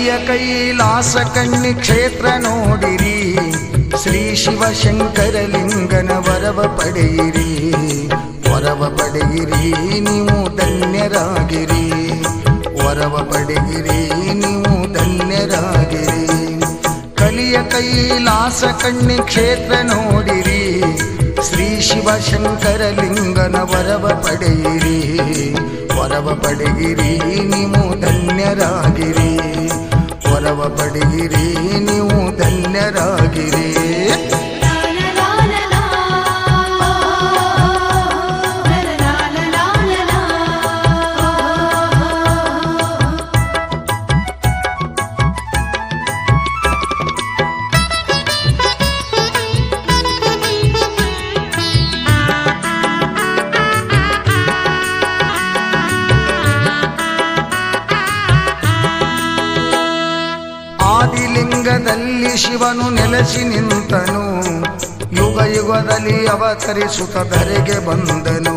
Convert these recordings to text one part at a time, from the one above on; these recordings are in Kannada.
ಕಲಿಯ ಕೈಲಾಸ ಕಣ್ಣಿ ಕ್ಷೇತ್ರ ನೋಡಿರಿ, ಶ್ರೀ ಶಿವಶಂಕರಲಿಂಗನ ವರವ ಪಡೆಯಿರಿ. ವರವ ಪಡೆಯಿರಿ ನೀವು ಧನ್ಯರಾಗಿರಿ, ವರವ ಪಡೆಯಿರಿ ನೀವು ಧನ್ಯರಾಗಿರಿ. ಕಲಿಯ ಕೈಲಾಸ ಕಣ್ಣಿ ಕ್ಷೇತ್ರ ನೋಡಿರಿ, ಶ್ರೀ ಶಿವಶಂಕರಲಿಂಗನ ವರವ ಪಡೆಯಿರಿ. ವರವ ಪಡೆಯಿರಿ ನೀವು ಧನ್ಯರಾಗಿರಿ, ವರವ ಪಡೆಯಿರಿ ನೀವು ಧನ್ಯರಾಗಿರಿ. ಆದಿಲಿಂಗದಲ್ಲಿ ಶಿವನು ನೆಲೆಸಿ ನಿಂತನು, ಯುಗ ಯುಗದಲ್ಲಿ ಅವತರಿಸುತ್ತ ಧರೆಗೆ ಬಂದನು.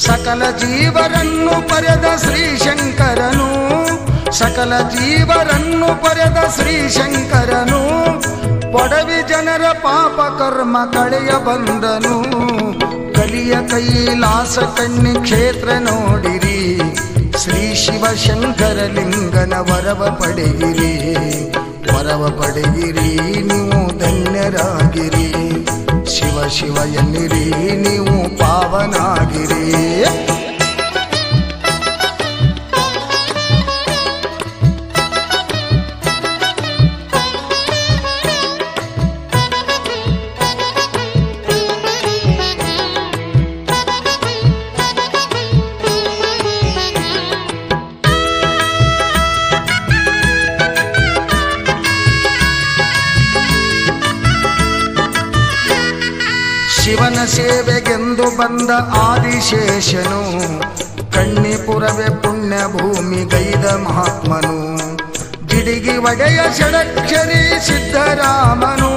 ಸಕಲ ಜೀವರನ್ನು ಪಡೆದ ಶ್ರೀಶಂಕರನು, ಸಕಲ ಜೀವರನ್ನು ಪಡೆದ ಶ್ರೀಶಂಕರನು, ಪೊಡವಿ ಜನರ ಪಾಪ ಕರ್ಮ ಕಳೆಯ ಬಂದನು. ಕಲಿಯ ಕೈಲಾಸ ಕಣ್ಣಿ ಕ್ಷೇತ್ರ ನೋಡಿರಿ, ಶ್ರೀ ಶಿವಶಂಕರಲಿಂಗನ ವರವ ಪಡೆಯಿರಿ. ವರವ ಪಡೆಯಿರಿ ನೀವು ಧನ್ಯರಾಗಿರಿ, ಶಿವ ಶಿವ ಎನ್ನಿರಿ ನೀವು ಪಾವನಾಗಿರಿ. ಶಿವನ ಸೇವೆಗೆಂದು ಬಂದ ಆದಿಶೇಷನು, ಕಣ್ಣಿಪುರವೇ ಪುಣ್ಯ ಭೂಮಿ ಗೈದ ಮಹಾತ್ಮನು. ಜಿಡಿಗಿ ಒಡೆಯ ಷಡಕ್ಷರಿ ಸಿದ್ಧರಾಮನು,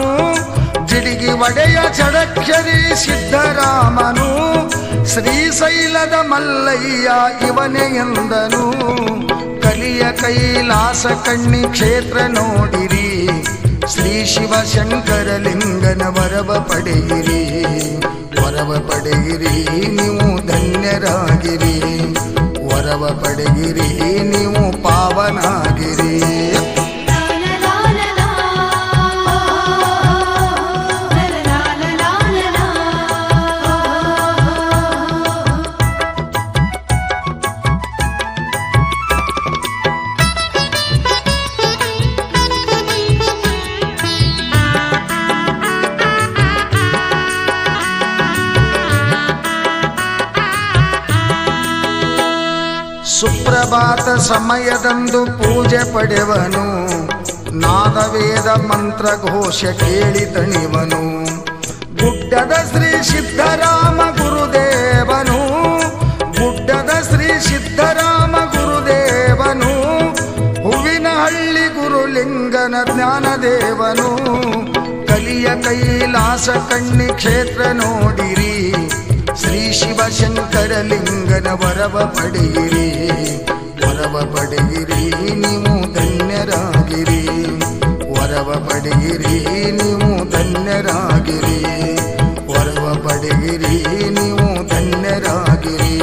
ಜಿಡಿಗಿ ಒಡೆಯ ಷಡಕ್ಷರಿ ಸಿದ್ಧರಾಮನು. ಶ್ರೀಶೈಲದ ಮಲ್ಲಯ್ಯ ಇವನೇ ಎಂದನು. ಕಲಿಯ ಕೈಲಾಸ ಕಣ್ಣಿ ಕ್ಷೇತ್ರ ನೋಡಿರಿ, ಶ್ರೀ ಶಿವಶಂಕರಲಿಂಗನ ವರವ ಪಡೆಯಿರಿ. ವರವ ಪಡೆಯಿರಿ ನೀವು ಧನ್ಯರಾಗಿರಿ, ವರವ ಪಡೆಯಿರಿ ನೀವು ಪಾವನಾಗಿರಿ. ಸುಪ್ರಭಾತ ಸಮಯದಂದು ಪೂಜೆ ಪಡೆವನು, ನಾದವೇದ ಮಂತ್ರ ಘೋಷ ಕೇಳಿ ತಣಿವನು. ಗುಡ್ಡದ ಶ್ರೀ ಸಿದ್ಧರಾಮ ಗುರುದೇವನು, ಗುಡ್ಡದ ಶ್ರೀ ಸಿದ್ಧರಾಮ ಗುರುದೇವನು. ಹೂವಿನಹಳ್ಳಿ ಗುರುಲಿಂಗನ ಜ್ಞಾನದೇವನು. ಕಲಿಯ ಕೈಲಾಸ ಕಣ್ಣಿ ಕ್ಷೇತ್ರ ನೋಡಿರಿ, ಶ್ರೀ ಶಿವಶಂಕರಲಿಂಗನ ವರವ ಪಡೆಯಿರಿ. ವರವ ಪಡೆಯಿರಿ ನೀವು ಧನ್ಯರಾಗಿರಿ, ವರವ ಪಡೆಯಿರಿ ನೀವು ಧನ್ಯರಾಗಿರಿ, ವರವ ಪಡೆಯಿರಿ ನೀವು ಧನ್ಯರಾಗಿರಿ,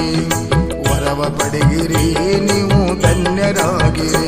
ವರವ ಪಡೆಯಿರಿ ನೀವು ಧನ್ಯರಾಗಿರಿ.